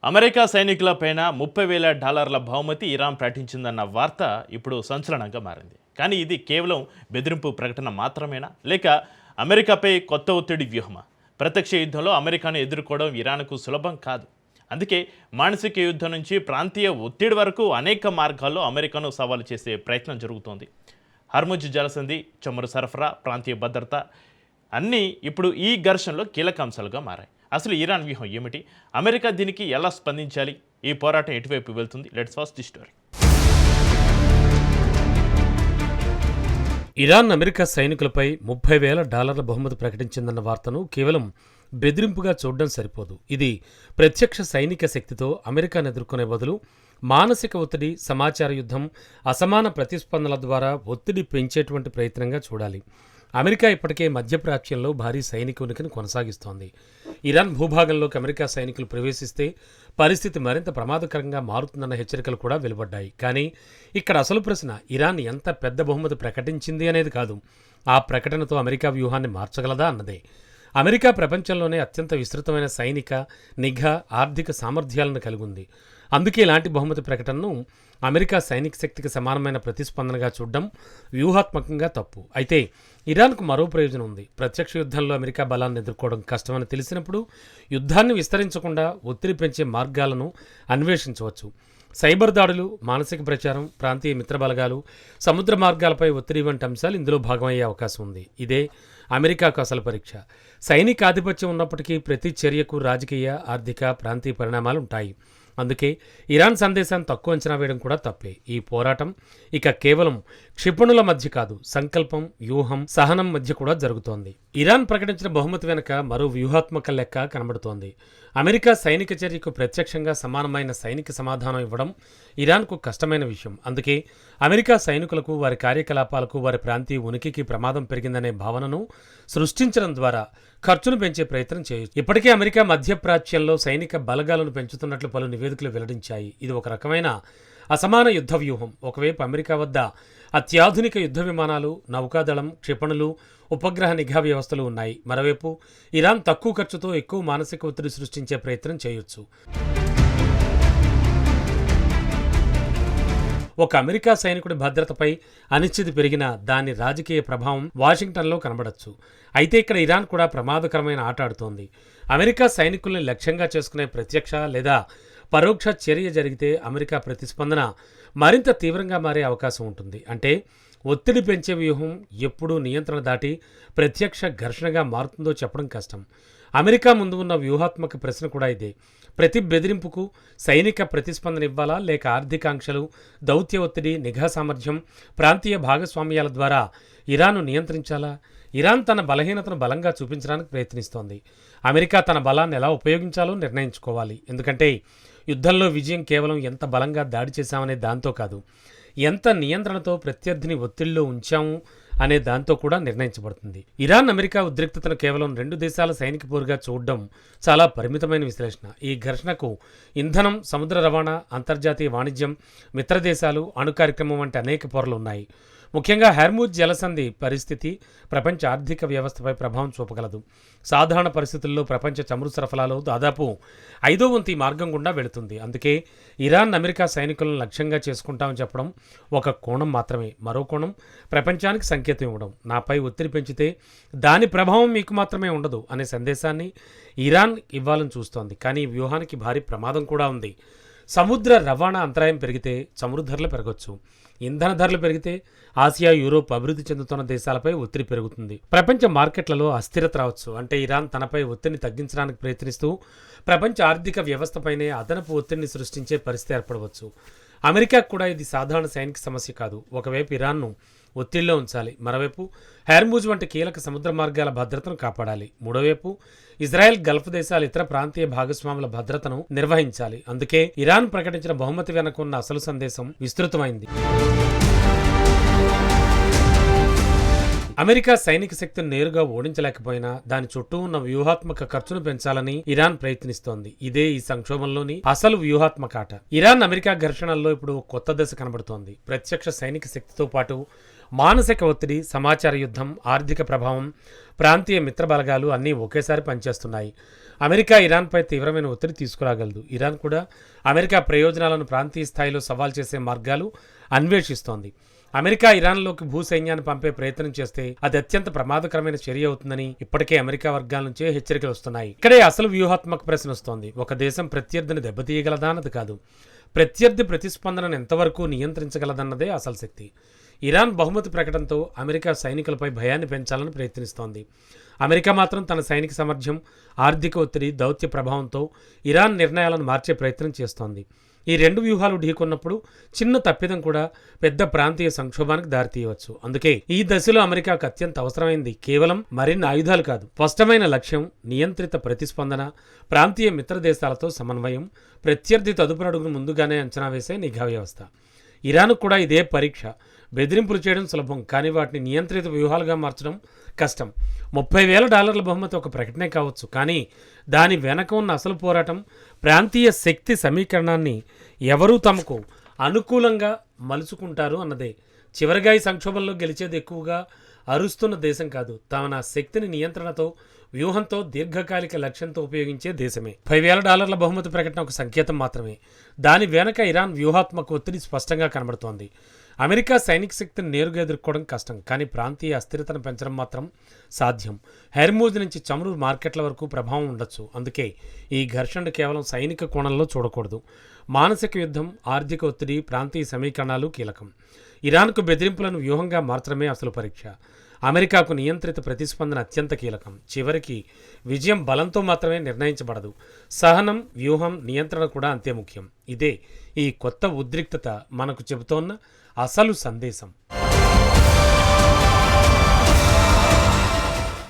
America సైనికులపైన $30,000 బహుమతి Iran ప్రకటించిందన్న వార్త ఇప్పుడు సంచలనంగా మారింది. కానీ ఇది కేవలం బెదిరింపు ప్రకటన మాత్రమేనా, లేక అమెరికాపై కొత్త ఒత్తిడి వ్యూహమా? ప్రత్యక్ష యుద్ధంలో అమెరికాను ఎదుర్కోవడం ఇరాన్కు సులభం కాదు. అందుకే మానసిక యుద్ధం నుంచి ప్రాంతీయ ఒత్తిడి వరకు అనేక మార్గాల్లో అమెరికాను సవాలు చేసే ప్రయత్నం జరుగుతోంది. హర్ముజ్ జలసంధి, చమురు సరఫరా, ప్రాంతీయ భద్రత అన్నీ ఇప్పుడు ఈ ఘర్షణలో కీలక అంశాలుగా మారాయి. అసలు ఇరాన్ వ్యూహం ఏమిటి? అమెరికా దీనికి ఎలా స్పందించాలి? ఈ పోరాటం ఎటువైపు వెళ్తుంది? Let's watch the story. Iran America సైనికులపై $30,000 బహుమతి ప్రకటించిందన్న వార్తను కేవలం బెదిరింపుగా చూడడం సరిపోదు. ఇది ప్రత్యక్ష సైనిక శక్తితో అమెరికాను ఎదుర్కొనే బదులు మానసిక ఒత్తిడి, సమాచార యుద్ధం, అసమాన ప్రతిస్పందనల ద్వారా ఒత్తిడి పెంచేటువంటి ప్రయత్నంగా చూడాలి. అమెరికా ఇప్పటికే మధ్యప్రాచ్యంలో భారీ సైనిక ఉనికిని కొనసాగిస్తోంది. ఇరాన్ భూభాగంలోకి అమెరికా సైనికులు ప్రవేశిస్తే పరిస్థితి మరింత ప్రమాదకరంగా మారుతుందన్న హెచ్చరికలు కూడా వెలువడ్డాయి. కానీ ఇక్కడ అసలు ప్రశ్న ఇరాన్ ఎంత పెద్ద బహుమతి ప్రకటించింది అనేది కాదు, ఆ ప్రకటనతో అమెరికా వ్యూహాన్ని మార్చగలదా అన్నదే. అమెరికా ప్రపంచంలోనే అత్యంత విస్తృతమైన సైనిక, నిఘా, ఆర్థిక సామర్థ్యాలను కలిగి ఉంది. అందుకే ఇలాంటి బహుమతి ప్రకటనను అమెరికా సైనిక శక్తికి సమానమైన ప్రతిస్పందనగా చూడడం వ్యూహాత్మకంగా తప్పు. అయితే ఇరాన్కు మరో ప్రయోజనం ఉంది. ప్రత్యక్ష యుద్ధంలో అమెరికా బలాన్ని ఎదుర్కోవడం కష్టమని తెలిసినప్పుడు యుద్ధాన్ని విస్తరించకుండా ఒత్తిడి పెంచే మార్గాలను అన్వేషించవచ్చు. సైబర్ దాడులు, మానసిక ప్రచారం, ప్రాంతీయ మిత్రబలగాలు, సముద్ర మార్గాలపై ఒత్తిడి వంటి అంశాలు ఇందులో భాగమయ్యే అవకాశం ఉంది. ఇదే అమెరికాకు అసలు పరీక్ష. సైనిక ఆధిపత్యం ఉన్నప్పటికీ ప్రతి చర్యకు రాజకీయ, ఆర్థిక, ప్రాంతీయ పరిణామాలు ఉంటాయి. అందుకే ఇరాన్ సందేశాన్ని తక్కువ అంచనా వేయడం కూడా తప్పే. ఈ పోరాటం ఇక కేవలం క్షిపణుల మధ్య కాదు, సంకల్పం, వ్యూహం, సహనం మధ్య కూడా జరుగుతోంది. ఇరాన్ ప్రకటించిన బహుమతి వెనుక మరో వ్యూహాత్మక లెక్క కనబడుతోంది. అమెరికా సైనిక చర్యకు ప్రత్యక్షంగా సమానమైన సైనిక సమాధానం ఇవ్వడం ఇరాన్కు కష్టమైన విషయం. అందుకే అమెరికా సైనికులకు, వారి కార్యకలాపాలకు, వారి ప్రాంతీయ ఉనికికి ప్రమాదం పెరిగిందనే భావనను సృష్టించడం ద్వారా ఖర్చును పెంచే ప్రయత్నం చేయొచ్చు. ఇప్పటికే అమెరికా మధ్యప్రాచ్యంలో సైనిక బలగాలను పెంచుతున్నట్లు పలు నివేదికలు వెల్లడించాయి. ఇది ఒక రకమైన అసమాన యుద్ధ వ్యూహం. ఒకవైపు అమెరికా వద్ద అత్యాధునిక యుద్ధ విమానాలు, నౌకాదళం, క్షిపణులు, ఉపగ్రహ నిఘా వ్యవస్థలు ఉన్నాయి. మరోవైపు ఇరాన్ తక్కువ ఖర్చుతో ఎక్కువ మానసిక ఒత్తిడి సృష్టించే ప్రయత్నం చేయొచ్చు. ఒక అమెరికా సైనికుడి భద్రతపై అనిశ్చితి పెరిగినా దాని రాజకీయ ప్రభావం వాషింగ్టన్లో కనబడచ్చు. అయితే ఇక్కడ ఇరాన్ కూడా ప్రమాదకరమైన ఆట ఆడుతోంది. అమెరికా సైనికుల్ని లక్ష్యంగా చేసుకునే ప్రత్యక్ష లేదా పరోక్ష చర్య జరిగితే అమెరికా ప్రతిస్పందన మరింత తీవ్రంగా మారే అవకాశం ఉంటుంది. అంటే ఒత్తిడి పెంచే వ్యూహం ఎప్పుడూ నియంత్రణ దాటి ప్రత్యక్ష ఘర్షణగా మారుతుందో చెప్పడం కష్టం. అమెరికా ముందు ఉన్న వ్యూహాత్మక ప్రశ్న కూడా ఇదే. ప్రతి బెదిరింపుకు సైనిక ప్రతిస్పందన ఇవ్వాలా, లేక ఆర్థికాంక్షలు, దౌత్య ఒత్తిడి, నిఘా సామర్థ్యం, ప్రాంతీయ భాగస్వామ్యాల ద్వారా ఇరాన్ను నియంత్రించాలా? ఇరాన్ తన బలహీనతను బలంగా చూపించడానికి ప్రయత్నిస్తోంది. అమెరికా తన బలాన్ని ఎలా ఉపయోగించాలో నిర్ణయించుకోవాలి. ఎందుకంటే యుద్ధంలో విజయం కేవలం ఎంత బలంగా దాడి చేశామనే దాంతో కాదు, ఎంత నియంత్రణతో ప్రత్యర్థిని ఒత్తిడిలో ఉంచాము అనే దాంతో కూడా నిర్ణయించబడుతుంది. ఇరాన్ అమెరికా ఉద్రిక్తతను కేవలం రెండు దేశాల సైనిక పోరుగా చూడడం చాలా పరిమితమైన విశ్లేషణ. ఈ ఘర్షణకు ఇంధనం, సముద్ర రవాణా, అంతర్జాతీయ వాణిజ్యం, మిత్రదేశాలు, అణు కార్యక్రమం వంటి అనేక పొరలు ఉన్నాయి. ముఖ్యంగా హర్ముజ్ జలసంధి పరిస్థితి ప్రపంచ ఆర్థిక వ్యవస్థపై ప్రభావం చూపగలదు. సాధారణ పరిస్థితుల్లో ప్రపంచ చమురు సరఫరాలో దాదాపు 5వ వంతు ఈ మార్గం గుండా వెళుతుంది. అందుకే ఇరాన్ అమెరికా సైనికులను లక్ష్యంగా చేసుకుంటామని చెప్పడం ఒక కోణం మాత్రమే. మరో కోణం ప్రపంచానికి సంకేతం ఇవ్వడం. నాపై ఒత్తిడి పెంచితే దాని ప్రభావం మీకు మాత్రమే ఉండదు అనే సందేశాన్ని ఇరాన్ ఇవ్వాలని చూస్తోంది. కానీ ఈ వ్యూహానికి భారీ ప్రమాదం కూడా ఉంది. సముద్ర రవాణా అంతరాయం పెరిగితే చమురు ధరలు పెరగొచ్చు. ఇంధన ధరలు పెరిగితే ఆసియా, యూరోప్ అభివృద్ధి చెందుతున్న దేశాలపై ఒత్తిడి పెరుగుతుంది. ప్రపంచ మార్కెట్లలో అస్థిరత రావచ్చు. అంటే ఇరాన్ తనపై ఒత్తిడిని తగ్గించడానికి ప్రయత్నిస్తూ ప్రపంచ ఆర్థిక వ్యవస్థపైనే అదనపు ఒత్తిడిని సృష్టించే పరిస్థితి ఏర్పడవచ్చు. అమెరికాకు కూడా ఇది సాధారణ సైనిక సమస్య కాదు. ఒకవైపు ఇరాన్ను ఒత్తిడిలో ఉంచాలి, మరోవైపు హర్ముజ్ వంటి కీలక సముద్ర మార్గాల భద్రతను కాపాడాలి. మూడోవైపు ఇజ్రాయెల్, గల్ఫ్ దేశాలు, ఇతర ప్రాంతీయ భాగస్వాముల భద్రతను నిర్వహించాలి. అందుకే ఇరాన్ ప్రకటించిన బహుమతి వెనుకున్న అసలు సందేశం విస్తృతమైంది. అమెరికా సైనిక శక్తిని నేరుగా ఓడించలేకపోయినా దాని చుట్టూ ఉన్న వ్యూహాత్మక ఖర్చును పెంచాలని ఇరాన్ ప్రయత్నిస్తోంది. ఇదే ఈ సంక్షోభంలోని అసలు వ్యూహాత్మక ఆట. ఇరాన్ అమెరికా ఘర్షణల్లో ఇప్పుడు కొత్త దశ కనబడుతోంది. ప్రత్యక్ష సైనిక శక్తితో పాటు మానసిక ఒత్తిడి, సమాచార యుద్ధం, ఆర్థిక ప్రభావం, ప్రాంతీయ మిత్ర బలగాలు అన్నీ ఒకేసారి పనిచేస్తున్నాయి. అమెరికా ఇరాన్పై తీవ్రమైన ఒత్తిడి తీసుకురాగలదు. ఇరాన్ కూడా అమెరికా ప్రయోజనాలను ప్రాంతీయ స్థాయిలో సవాల్ చేసే మార్గాలు అన్వేషిస్తోంది. అమెరికా ఇరాన్లోకి భూసైన్యాన్ని పంపే ప్రయత్నం చేస్తే అది అత్యంత ప్రమాదకరమైన చర్య అవుతుందని ఇప్పటికే అమెరికా వర్గాల నుంచే హెచ్చరికలు వస్తున్నాయి. ఇక్కడే అసలు వ్యూహాత్మక ప్రశ్న వస్తోంది. ఒక దేశం ప్రత్యర్థిని దెబ్బతీయగలదా అన్నది కాదు, ప్రత్యర్థి ప్రతిస్పందనను ఎంతవరకు నియంత్రించగలదన్నదే అసలు శక్తి. ఇరాన్ బహుమతి ప్రకటనతో అమెరికా సైనికులపై భయాన్ని పెంచాలని ప్రయత్నిస్తోంది. అమెరికా మాత్రం తన సైనిక సామర్థ్యం, ఆర్థిక ఒత్తిడి, దౌత్య ప్రభావంతో ఇరాన్ నిర్ణయాలను మార్చే ప్రయత్నం చేస్తోంది. ఈ రెండు వ్యూహాలు ఢీకొన్నప్పుడు చిన్న తప్పిదం కూడా పెద్ద ప్రాంతీయ సంక్షోభానికి దారితీయవచ్చు. అందుకే ఈ దశలో అమెరికాకు అత్యంత అవసరమైంది కేవలం మరిన్ని ఆయుధాలు కాదు, స్పష్టమైన లక్ష్యం, నియంత్రిత ప్రతిస్పందన, ప్రాంతీయ మిత్ర దేశాలతో సమన్వయం, ప్రత్యర్థి తదుపరి అడుగును ముందుగానే అంచనా వేసే నిఘా వ్యవస్థ. ఇరాన్కు కూడా ఇదే పరీక్ష. బెదిరింపులు చేయడం సులభం, కానీ వాటిని నియంత్రిత వ్యూహాలుగా మార్చడం కష్టం. $30,000 బహుమతి ఒక ప్రకటనే కావచ్చు, కానీ దాని వెనక ఉన్న అసలు పోరాటం, ప్రాంతీయ శక్తి సమీకరణాన్ని ఎవరూ తమకు అనుకూలంగా మలుచుకుంటారు అన్నదే. చివరిగా ఈ సంక్షోభంలో గెలిచేది ఎక్కువగా అరుస్తున్న దేశం కాదు, తన శక్తిని నియంత్రణతో, వ్యూహంతో, దీర్ఘకాలిక లక్ష్యంతో ఉపయోగించే దేశమే. $5,000 బహుమతి ప్రకటన ఒక సంకేతం మాత్రమే. దాని వెనక ఇరాన్ వ్యూహాత్మక ఒత్తిడి స్పష్టంగా కనబడుతోంది. అమెరికా సైనిక శక్తిని నేరుగా ఎదుర్కోవడం కష్టం, కానీ ప్రాంతీయ అస్థిరతను పెంచడం మాత్రం సాధ్యం. హెర్మూజ్ నుంచి చమురు మార్కెట్ల వరకు ప్రభావం ఉండొచ్చు. అందుకే ఈ ఘర్షణ కేవలం సైనిక కోణంలో చూడకూడదు. మానసిక యుద్ధం, ఆర్థిక ఒత్తిడి, ప్రాంతీయ సమీకరణాలు కీలకం. ఇరాన్కు బెదిరింపులను వ్యూహంగా మార్చడమే అసలు పరీక్ష. అమెరికాకు నియంత్రిత ప్రతిస్పందన అత్యంత కీలకం. చివరికి విజయం బలంతో మాత్రమే నిర్ణయించబడదు, సహనం, వ్యూహం, నియంత్రణ కూడా అంతే ముఖ్యం. ఇదే ఈ కొత్త ఉద్రిక్తత మనకు చెబుతోన్న అసలు సందేశం.